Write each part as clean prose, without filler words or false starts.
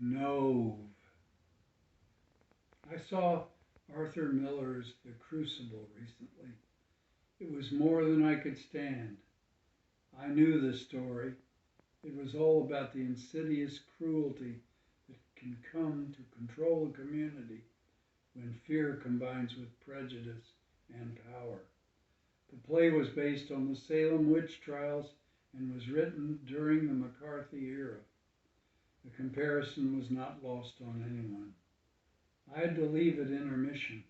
Nove. I saw Arthur Miller's The Crucible recently. It was more than I could stand. I knew the story. It was all about the insidious cruelty that can come to control a community when fear combines with prejudice and power. The play was based on the Salem witch trials and was written during the McCarthy era. The comparison was not lost on anyone. I had to leave at intermission.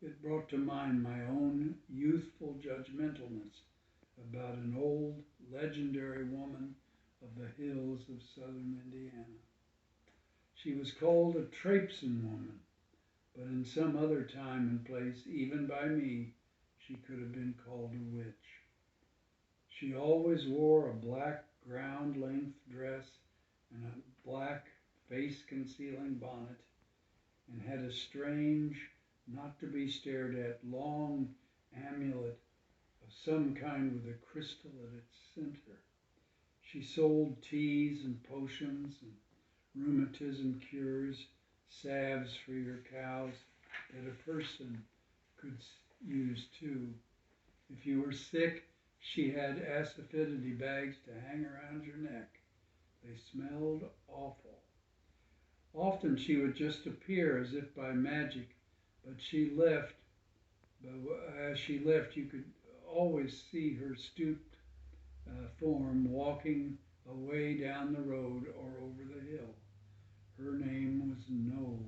It brought to mind my own youthful judgmentalness about an old, legendary woman of the hills of southern Indiana. She was called a traipsing woman, but in some other time and place, even by me, she could have been called a witch. She always wore a black ground-length dress and a black face-concealing bonnet, and had a strange, not to be stared at, long amulet of some kind with a crystal at its center. She sold teas and potions and rheumatism cures, salves for your cows that a person could use too. If you were sick, she had acidity bags to hang around your neck. They smelled awful. Often she would just appear as if by magic, but she left. But as she left, you could always see her stooped form walking away down the road or over the hill. Her name was Nove.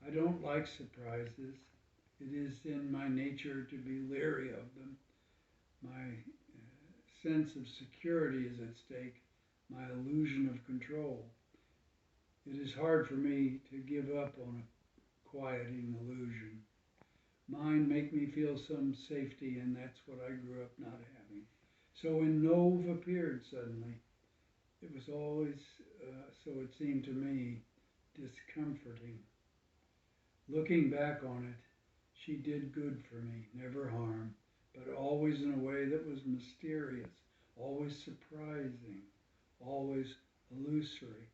I don't like surprises. It is in my nature to be leery of them. My sense of security is at stake, my illusion of control. It is hard for me to give up on a quieting illusion. Mine make me feel some safety, and that's what I grew up not having. So when Nove appeared suddenly, it was always, so it seemed to me, discomforting. Looking back on it, she did good for me, never harm, but always in a way that was mysterious, always surprising, always illusory.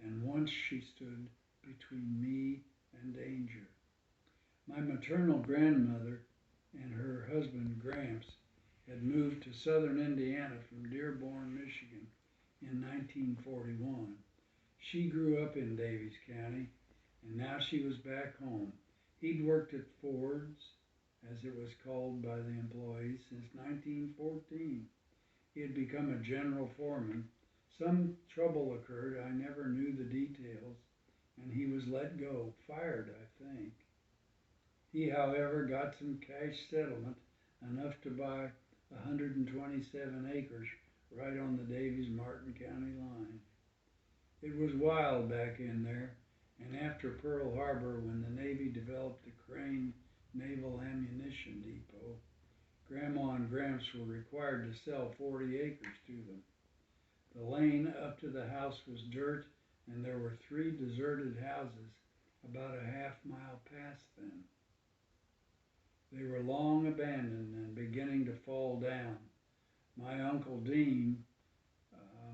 And once she stood between me and danger. My maternal grandmother and her husband, Gramps, had moved to southern Indiana from Dearborn, Michigan in 1941. She grew up in Daviess County, and now she was back home. He'd worked at Ford's, as it was called by the employees, since 1914. He had become a general foreman. Some trouble occurred, I never knew the details, and he was let go, fired, I think. He, however, got some cash settlement, enough to buy 127 acres right on the Daviess-Martin County line. It was wild back in there, and after Pearl Harbor, when the Navy developed the Crane Naval Ammunition Depot, Grandma and Gramps were required to sell 40 acres to them. The lane up to the house was dirt, and there were 3 deserted houses about a half-mile past them. They were long abandoned and beginning to fall down. My Uncle Dean,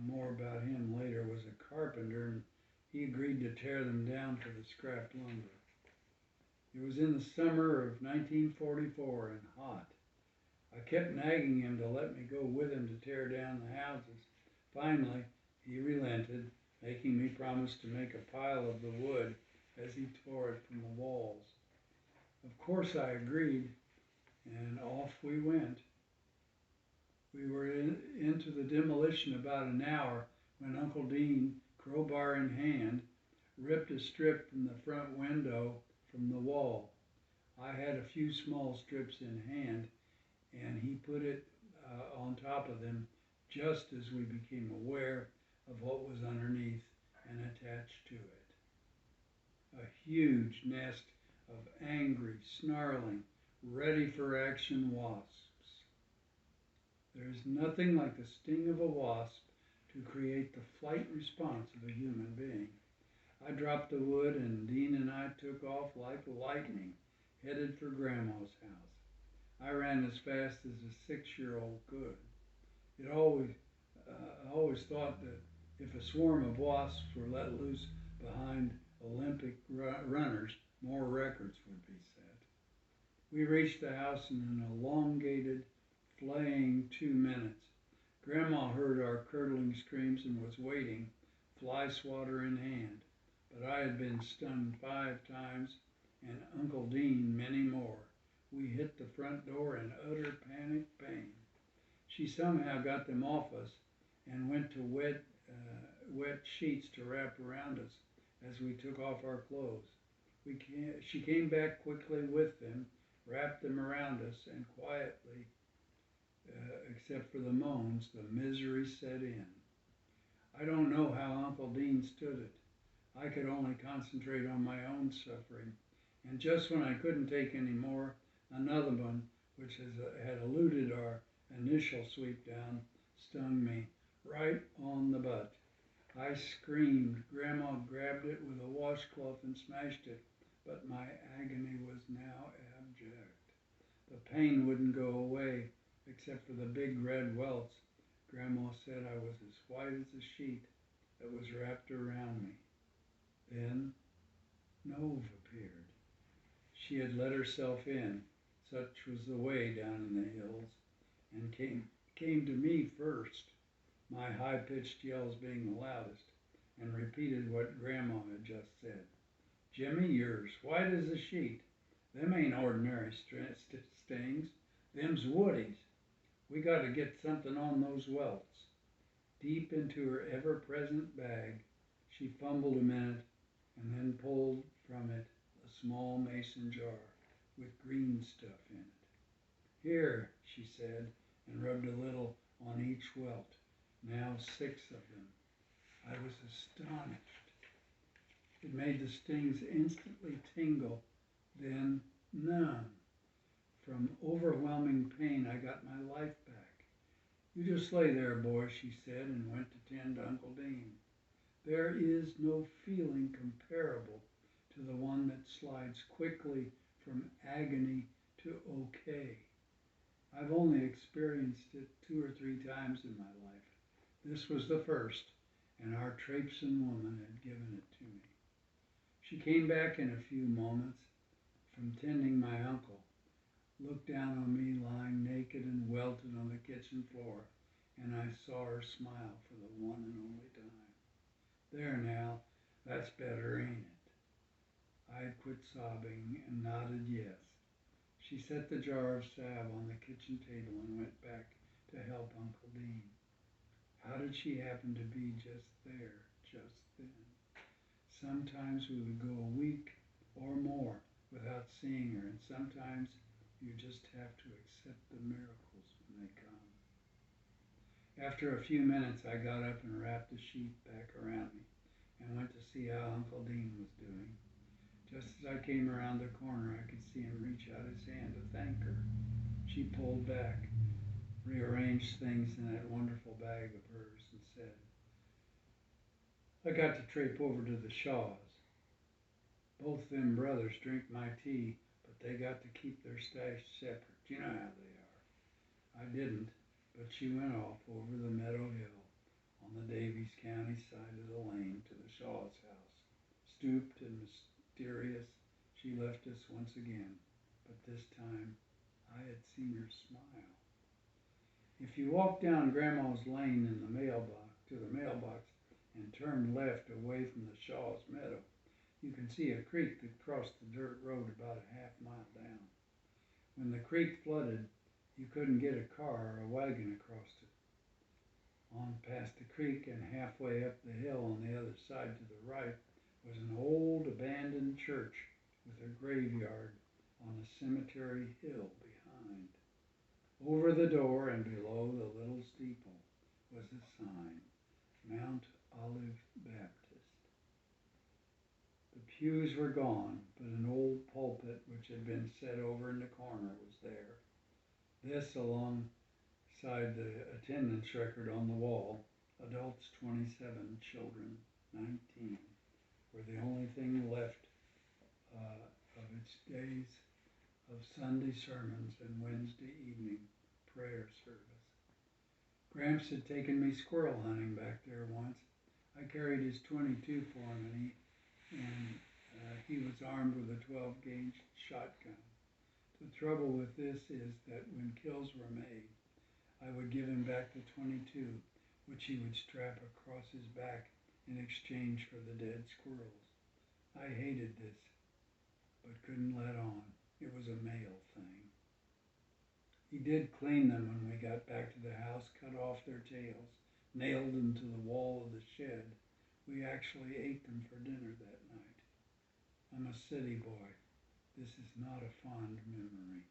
more about him later, was a carpenter, and he agreed to tear them down for the scrap lumber. It was in the summer of 1944 and hot. I kept nagging him to let me go with him to tear down the houses. Finally, he relented, making me promise to make a pile of the wood as he tore it from the walls. Of course I agreed, and off we went. We were into the demolition about an hour when Uncle Dean, crowbar in hand, ripped a strip from the front window from the wall. I had a few small strips in hand, and he put it on top of them just as we became aware of what was underneath and attached to it. A huge nest of angry, snarling, ready for action wasps. There's nothing like the sting of a wasp to create the flight response of a human being. I dropped the wood, and Dean and I took off like lightning, headed for Grandma's house. I ran as fast as a 6-year-old could. I always thought that If a swarm of wasps were let loose behind Olympic runners, more records would be set. We reached the house in an elongated, flaying 2 minutes. Grandma heard our curdling screams and was waiting, fly swatter in hand. But I had been stunned 5 times, and Uncle Dean many more. We hit the front door in utter panic pain. She somehow got them off us and went to wet sheets to wrap around us as we took off our clothes. She came back quickly with them, wrapped them around us, and quietly, except for the moans, the misery set in. I don't know how Uncle Dean stood it. I could only concentrate on my own suffering. And just when I couldn't take any more, another one, which had eluded our initial sweep down, stung me right on the butt. I screamed. Grandma grabbed it with a washcloth and smashed it, but my agony was now abject. The pain wouldn't go away, except for the big red welts. Grandma said I was as white as a sheet that was wrapped around me. Then Nove appeared. She had let herself in, such was the way down in the hills, and came to me first, my high-pitched yells being the loudest, and repeated what Grandma had just said. Jimmy, you're as white as a sheet. Them ain't ordinary stings. Them's woodies. We got to get something on those welts. Deep into her ever-present bag, she fumbled a minute and then pulled from it a small mason jar with green stuff in it. Here, she said, and rubbed a little on each welt. Now 6 of them. I was astonished. It made the stings instantly tingle, then numb. From overwhelming pain, I got my life back. You just lay there, boy, she said, and went to tend to Uncle Dean. There is no feeling comparable to the one that slides quickly from agony to okay. I've only experienced it 2 or 3 times in my life. This was the first, and our traipsing woman had given it to me. She came back in a few moments from tending my uncle, looked down on me lying naked and welted on the kitchen floor, and I saw her smile for the one and only time. There now, that's better, ain't it? I had quit sobbing and nodded yes. She set the jar of salve on the kitchen table and went back to help Uncle Dean. How did she happen to be just there, just then? Sometimes we would go a week or more without seeing her, and sometimes you just have to accept the miracles when they come. After a few minutes, I got up and wrapped the sheet back around me and went to see how Uncle Dean was doing. Just as I came around the corner, I could see him reach out his hand to thank her. She pulled back, rearranged things in that wonderful bag of hers, and said, I got to trape over to the Shaws. Both them brothers drink my tea, but they got to keep their stash separate. You know how they are. I didn't, but she went off over the meadow hill on the Davies County side of the lane to the Shaw's house. Stooped and mysterious, she left us once again, but this time I had seen her smile. If you walk down Grandma's lane in the mailbox and turn left away from the Shaw's meadow, you can see a creek that crossed the dirt road about a half-mile down. When the creek flooded, you couldn't get a car or a wagon across it. On past the creek and halfway up the hill on the other side to the right was an old abandoned church with a graveyard on a cemetery hill behind. Over the door and below the little steeple was a sign, Mount Olive Baptist. The pews were gone, but an old pulpit which had been set over in the corner was there. This, alongside the attendance record on the wall, adults 27, children 19, were the only thing left of its days of Sunday sermons and Wednesday evening prayer service. Gramps had taken me squirrel hunting back there once, carried his 22 for him, and he was armed with a 12-gauge shotgun. The trouble with this is that when kills were made, I would give him back the 22, which he would strap across his back in exchange for the dead squirrels. I hated this, but couldn't let on. It was a male thing. He did clean them when we got back to the house, cut off their tails, nailed them to the wall of the shed. We actually ate them for dinner that night. I'm a city boy. This is not a fond memory.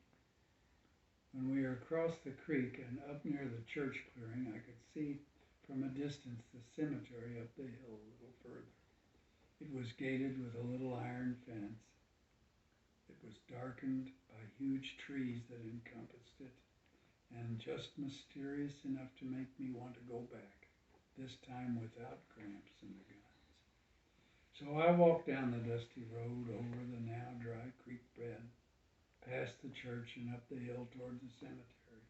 When we were across the creek and up near the church clearing, I could see from a distance the cemetery up the hill a little further. It was gated with a little iron fence. It was darkened by huge trees that encompassed it, and just mysterious enough to make me want to go back, this time without cramps in the guns. So I walked down the dusty road over the now dry creek bed, past the church and up the hill toward the cemetery.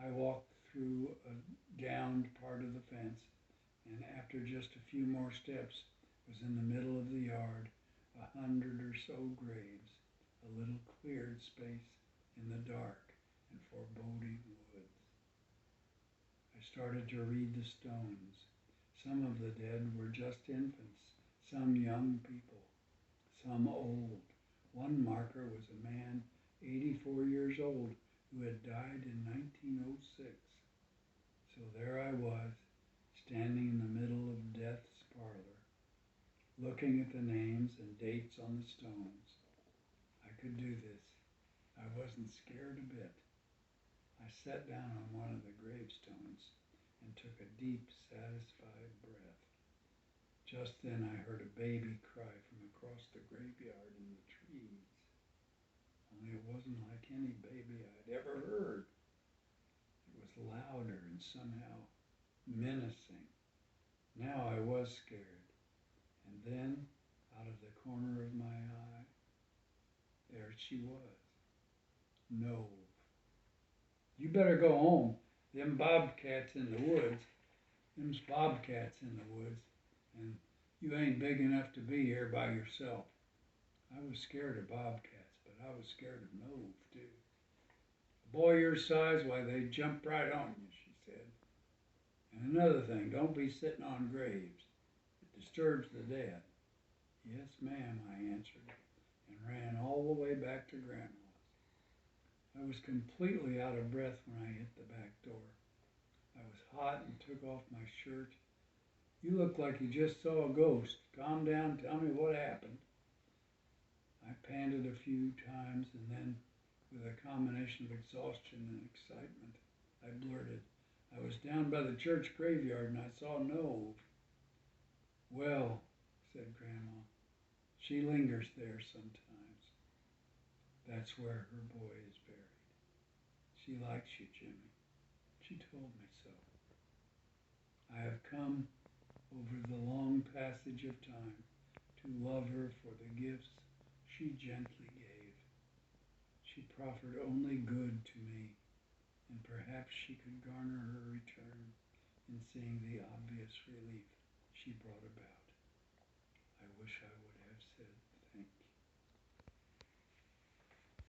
I walked through a downed part of the fence, and after just a few more steps, was in the middle of the yard, 100 or so graves, a little cleared space in the dark and foreboding woods. I started to read the stones. Some of the dead were just infants, some young people, some old. One marker was a man 84 years old who had died in 1906. So there I was, standing in the middle of death's parlor, looking at the names and dates on the stones. I could do this. I wasn't scared a bit. I sat down on one of the gravestones and took a deep, satisfied breath. Just then I heard a baby cry from across the graveyard in the trees. Only it wasn't like any baby I'd ever heard. It was louder and somehow menacing. Now I was scared. And then, out of the corner of my eye, there she was. Nove. You better go home. Them's bobcats in the woods, and you ain't big enough to be here by yourself. I was scared of bobcats, but I was scared of Nove, too. A boy your size, why, they jump right on you, she said. And another thing, don't be sitting on graves. It disturbs the dead. Yes, ma'am, I answered, and ran all the way back to Grandma's. I was completely out of breath when I hit the back door. I was hot and took off my shirt. You look like you just saw a ghost. Calm down, tell me what happened. I panted a few times, and then, with a combination of exhaustion and excitement, I blurted, I was down by the church graveyard and I saw Nove. Well, said Grandma, she lingers there sometimes. That's where her boy is buried. She likes you, Jimmy. She told me so. I have come over the long passage of time to love her for the gifts she gently gave. She proffered only good to me, and perhaps she could garner her return in seeing the obvious relief she brought about. I wish I would have said